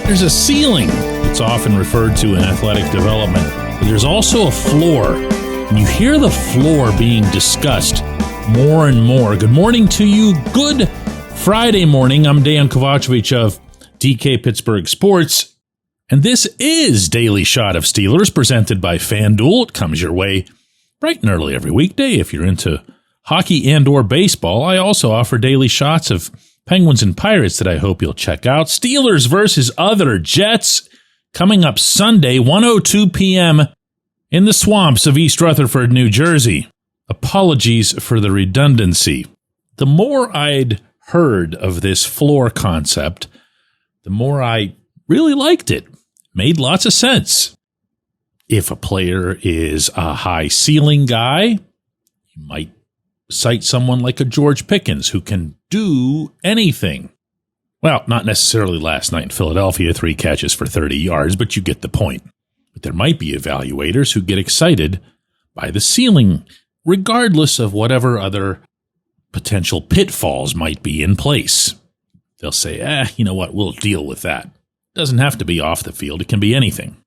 There's a ceiling that's often referred to in athletic development, but there's also a floor. And you hear the floor being discussed more and more. Good morning to you. Good Friday morning. I'm Dejan Kovacevic of DK Pittsburgh Sports, and this is Daily Shot of Steelers presented by FanDuel. It comes your way bright and early every weekday. If you're into hockey and or baseball, I also offer daily shots of Penguins and Pirates that I hope you'll check out. Steelers versus other Jets coming up Sunday, 1:02 p.m. in the swamps of East Rutherford, New Jersey. Apologies for the redundancy. The more I'd heard of this floor concept, the more I really liked it. Made lots of sense. If a player is a high ceiling guy, you might cite someone like a George Pickens who can do anything. Well, not necessarily last night in Philadelphia, 3 catches for 30 yards, but you get the point. But there might be evaluators who get excited by the ceiling, regardless of whatever other potential pitfalls might be in place. They'll say, you know what, we'll deal with that. It doesn't have to be off the field, it can be anything.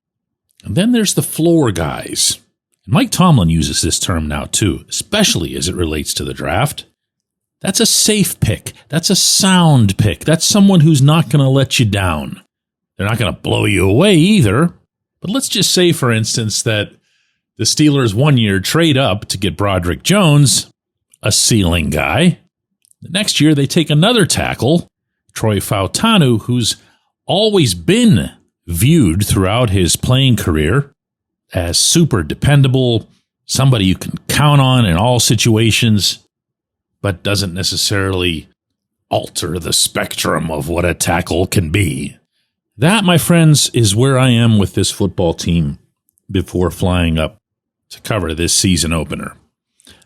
And then there's the floor guys. Mike Tomlin uses this term now too, especially as it relates to the draft. That's a safe pick. That's a sound pick. That's someone who's not going to let you down. They're not going to blow you away either. But let's just say, for instance, that the Steelers 1 year trade up to get Broderick Jones, a ceiling guy. The next year they take another tackle, Troy Fautanu, who's always been viewed throughout his playing career as super dependable, somebody you can count on in all situations, but doesn't necessarily alter the spectrum of what a tackle can be. That, my friends, is where I am with this football team before flying up to cover this season opener.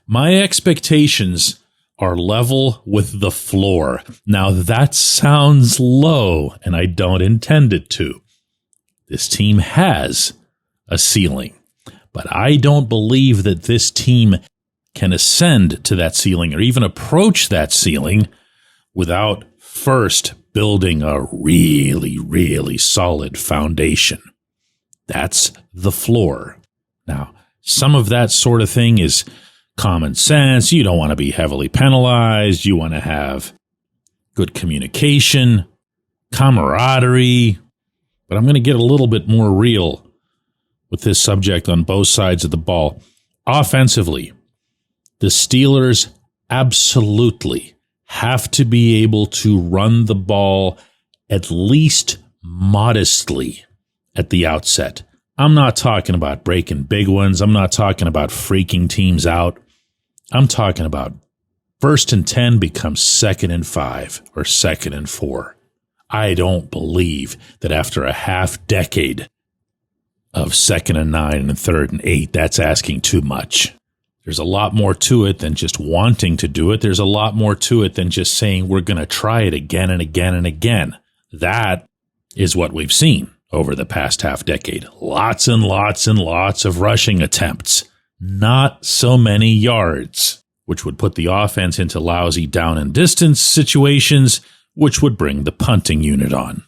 My expectations are level with the floor. Now, that sounds low, and I don't intend it to. This team has a ceiling, but I don't believe that this team can ascend to that ceiling or even approach that ceiling without first building a really, really solid foundation. That's the floor. Now, some of that sort of thing is common sense. You don't want to be heavily penalized. You want to have good communication, camaraderie. But I'm going to get a little bit more real with this subject on both sides of the ball. Offensively, the Steelers absolutely have to be able to run the ball at least modestly at the outset. I'm not talking about breaking big ones. I'm not talking about freaking teams out. I'm talking about 1st and 10 becomes 2nd and 5 or 2nd and 4. I don't believe that after a half decade of 2nd and 9 and 3rd and 8, that's asking too much. There's a lot more to it than just wanting to do it. There's a lot more to it than just saying we're going to try it again and again and again. That is what we've seen over the past half decade. Lots and lots and lots of rushing attempts. Not so many yards, which would put the offense into lousy down and distance situations, which would bring the punting unit on.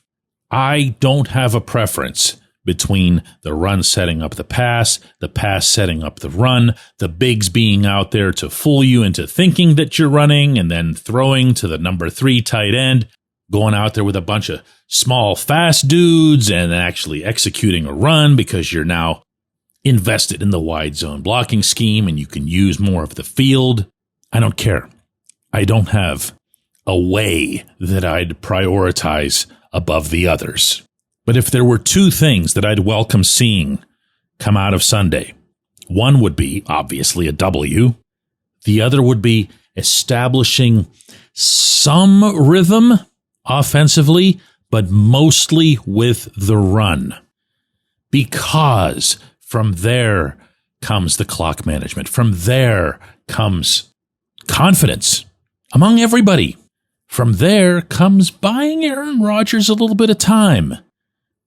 I don't have a preference between the run setting up the pass setting up the run, the bigs being out there to fool you into thinking that you're running, and then throwing to the number 3 tight end, going out there with a bunch of small, fast dudes and actually executing a run because you're now invested in the wide zone blocking scheme and you can use more of the field. I don't care. I don't have a way that I'd prioritize above the others. But if there were 2 things that I'd welcome seeing come out of Sunday, one would be obviously a W. The other would be establishing some rhythm offensively, but mostly with the run. Because from there comes the clock management. From there comes confidence among everybody. From there comes buying Aaron Rodgers a little bit of time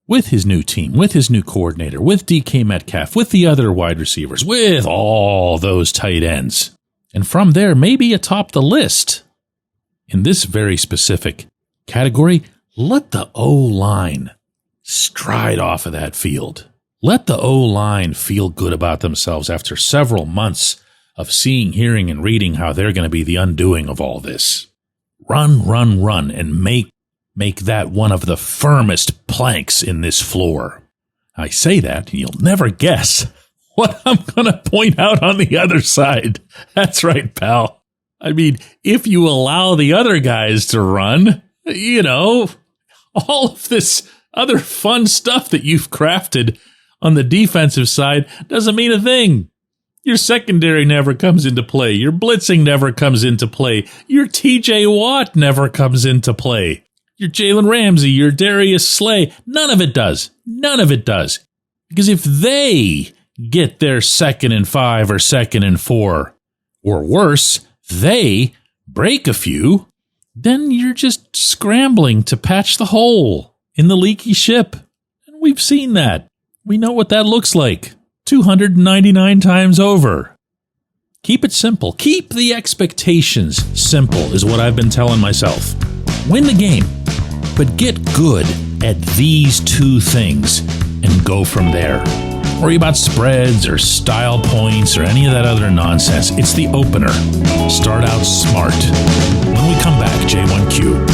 with his new team, with his new coordinator, with DK Metcalf, with the other wide receivers, with all those tight ends. And from there, maybe atop the list, in this very specific category, let the O-line stride off of that field. Let the O-line feel good about themselves after several months of seeing, hearing, and reading how they're going to be the undoing of all this. Run, and make that one of the firmest planks in this floor. I say that, and you'll never guess what I'm going to point out on the other side. That's right, pal. I mean, if you allow the other guys to run, all of this other fun stuff that you've crafted on the defensive side doesn't mean a thing. Your secondary never comes into play. Your blitzing never comes into play. Your TJ Watt never comes into play. Your Jalen Ramsey, your Darius Slay, none of it does. None of it does. Because if they get their 2nd and 5 or 2nd and 4, or worse, they break a few, then you're just scrambling to patch the hole in the leaky ship. And we've seen that. We know what that looks like 299 times over. Keep it simple. Keep the expectations simple is what I've been telling myself. Win the game, but get good at these two things and go from there. Worry about spreads or style points or any of that other nonsense. It's the opener. Start out smart. When we come back, J1Q.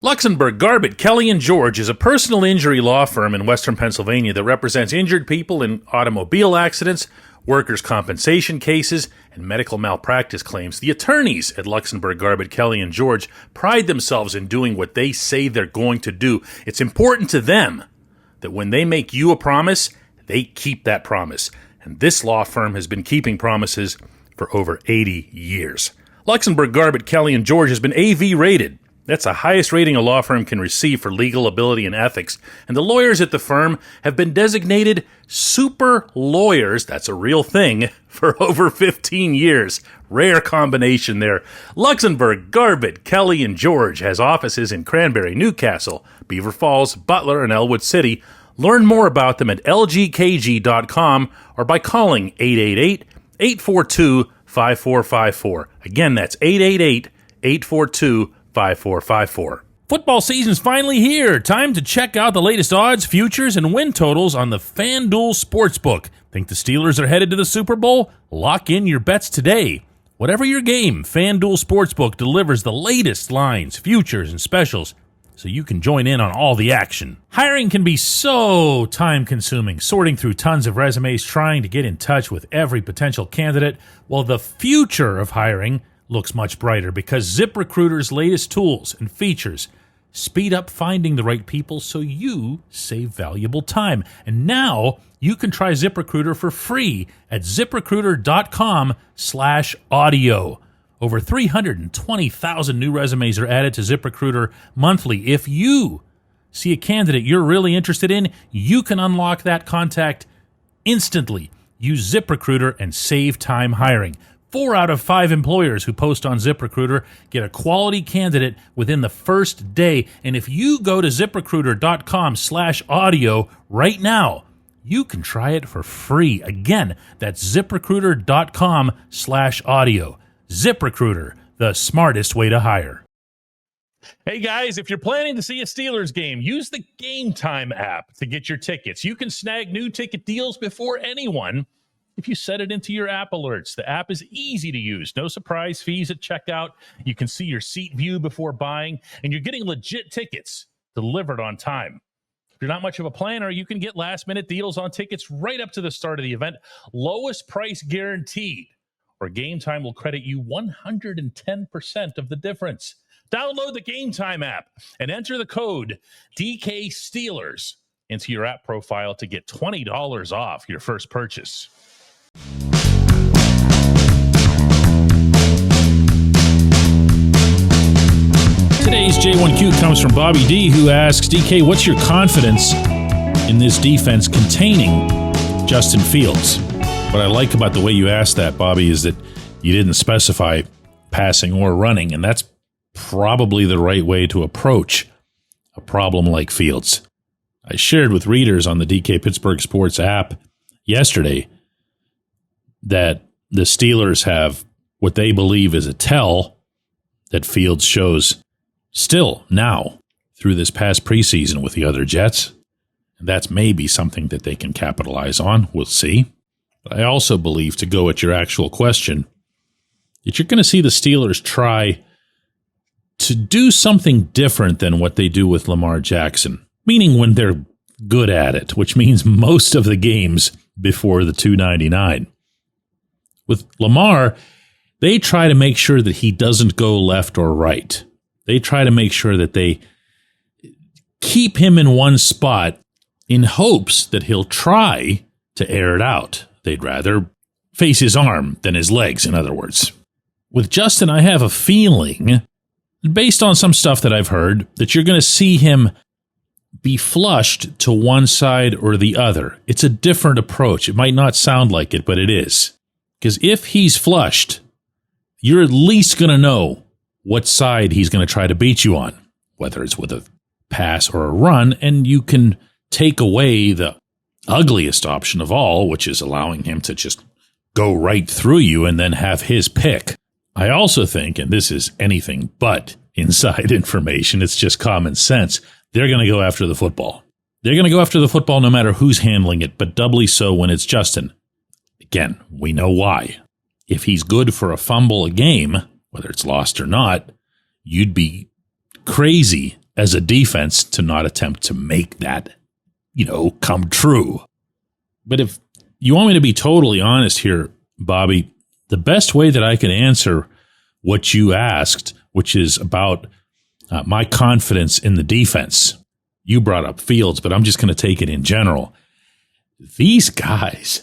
Luxembourg, Garbett, Kelly & George is a personal injury law firm in Western Pennsylvania that represents injured people in automobile accidents, workers' compensation cases, and medical malpractice claims. The attorneys at Luxembourg, Garbett, Kelly & George pride themselves in doing what they say they're going to do. It's important to them that when they make you a promise, they keep that promise. And this law firm has been keeping promises for over 80 years. Luxembourg, Garbett, Kelly & George has been AV rated. That's the highest rating a law firm can receive for legal ability and ethics. And the lawyers at the firm have been designated super lawyers, that's a real thing, for over 15 years. Rare combination there. Luxembourg, Garbett, Kelly & George has offices in Cranberry, Newcastle, Beaver Falls, Butler, and Elwood City. Learn more about them at lgkg.com or by calling 888-842-5454. Again, that's 888-842-5454. Football season's finally here. Time to check out the latest odds, futures, and win totals on the FanDuel Sportsbook. Think the Steelers are headed to the Super Bowl? Lock in your bets today. Whatever your game, FanDuel Sportsbook delivers the latest lines, futures, and specials so you can join in on all the action. Hiring can be so time-consuming, sorting through tons of resumes, trying to get in touch with every potential candidate. Well, the future of hiring looks much brighter because ZipRecruiter's latest tools and features speed up finding the right people so you save valuable time. And now you can try ZipRecruiter for free at ZipRecruiter.com/audio. Over 320,000 new resumes are added to ZipRecruiter monthly. If you see a candidate you're really interested in, you can unlock that contact instantly. Use ZipRecruiter and save time hiring. 4 out of 5 employers who post on ZipRecruiter get a quality candidate within the first day. And if you go to ZipRecruiter.com/audio right now, you can try it for free. Again, that's ZipRecruiter.com/audio. ZipRecruiter, the smartest way to hire. Hey guys, if you're planning to see a Steelers game, use the Game Time app to get your tickets. You can snag new ticket deals before anyone if you set it into your app alerts. The app is easy to use. No surprise fees at checkout. You can see your seat view before buying, and you're getting legit tickets delivered on time. If you're not much of a planner, you can get last-minute deals on tickets right up to the start of the event. Lowest price guaranteed, or Game Time will credit you 110% of the difference. Download the Game Time app and enter the code DK Steelers into your app profile to get $20 off your first purchase. Today's J1Q comes from Bobby D, who asks, DK, what's your confidence in this defense containing Justin Fields? What I like about the way you asked that, Bobby, is that you didn't specify passing or running, and that's probably the right way to approach a problem like Fields. I shared with readers on the DK Pittsburgh Sports app yesterday that the Steelers have what they believe is a tell that Fields shows still now through this past preseason with the other Jets. And that's maybe something that they can capitalize on. We'll see. But I also believe, to go at your actual question, that you're going to see the Steelers try to do something different than what they do with Lamar Jackson, meaning when they're good at it, which means most of the games before the 299. With Lamar, they try to make sure that he doesn't go left or right. They try to make sure that they keep him in one spot in hopes that he'll try to air it out. They'd rather face his arm than his legs, in other words. With Justin, I have a feeling, based on some stuff that I've heard, that you're going to see him be flushed to one side or the other. It's a different approach. It might not sound like it, but it is. Because if he's flushed, you're at least going to know what side he's going to try to beat you on, whether it's with a pass or a run, and you can take away the ugliest option of all, which is allowing him to just go right through you and then have his pick. I also think, and this is anything but inside information, it's just common sense, they're going to go after the football. They're going to go after the football no matter who's handling it, but doubly so when it's Justin. Again, we know why. If he's good for a fumble a game, whether it's lost or not, you'd be crazy as a defense to not attempt to make that come true. But if you want me to be totally honest here, Bobby, the best way that I can answer what you asked, which is about my confidence in the defense. You brought up Fields, but I'm just going to take it in general. These guys,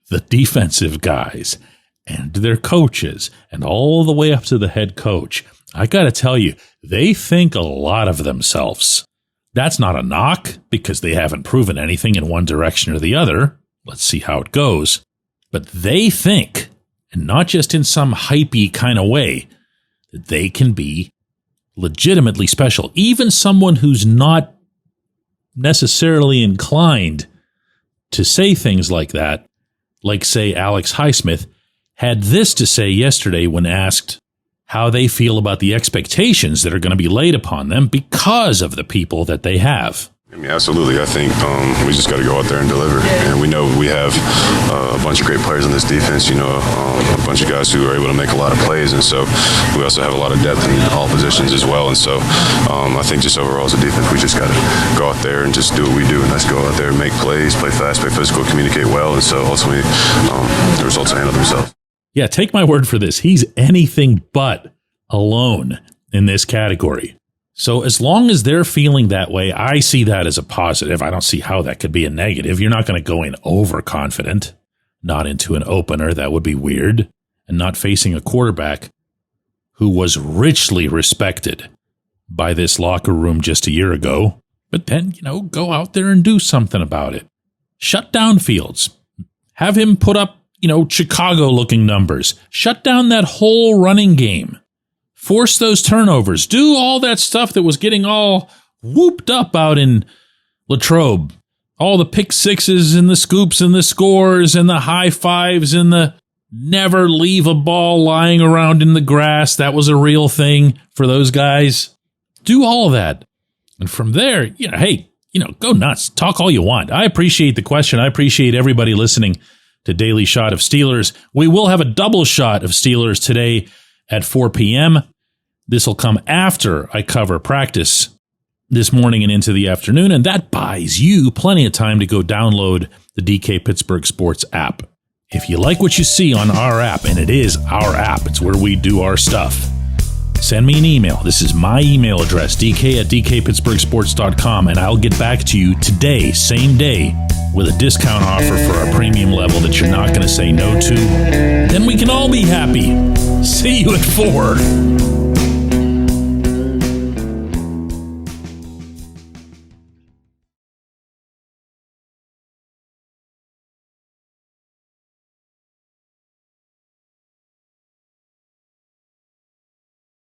the defensive guys, and their coaches, and all the way up to the head coach, I got to tell you, they think a lot of themselves. That's not a knock, because they haven't proven anything in one direction or the other. Let's see how it goes. But they think, and not just in some hypey kind of way, that they can be legitimately special. Even someone who's not necessarily inclined to say things like that, like, say, Alex Highsmith, had this to say yesterday when asked how they feel about the expectations that are going to be laid upon them because of the people that they have. I mean, absolutely. I think we just got to go out there and deliver. And we know we have a bunch of great players on this defense, a bunch of guys who are able to make a lot of plays. And so we also have a lot of depth in all positions as well. And so I think just overall as a defense, we just got to go out there and just do what we do. And that's go out there and make plays, play fast, play physical, communicate well. And so ultimately the results will handle themselves. Yeah, take my word for this. He's anything but alone in this category. So as long as they're feeling that way, I see that as a positive. I don't see how that could be a negative. You're not going to go in overconfident, not into an opener. That would be weird. And not facing a quarterback who was richly respected by this locker room just a year ago. But then, go out there and do something about it. Shut down Fields. Have him put up, Chicago-looking numbers. Shut down that whole running game. Force those turnovers. Do all that stuff that was getting all whooped up out in Latrobe. All the pick sixes and the scoops and the scores and the high fives and the never leave a ball lying around in the grass. That was a real thing for those guys. Do all of that. And from there, go nuts. Talk all you want. I appreciate the question. I appreciate everybody listening to Daily Shot of Steelers. We will have a double shot of Steelers today at 4 p.m. This will come after I cover practice this morning and into the afternoon, and that buys you plenty of time to go download the DK Pittsburgh Sports app. If you like what you see on our app, and it is our app, it's where we do our stuff, send me an email. This is my email address, dk@dkpittsburghsports.com, and I'll get back to you today, same day, with a discount offer for our premium level that you're not going to say no to. Then we can all be happy. See you at 4.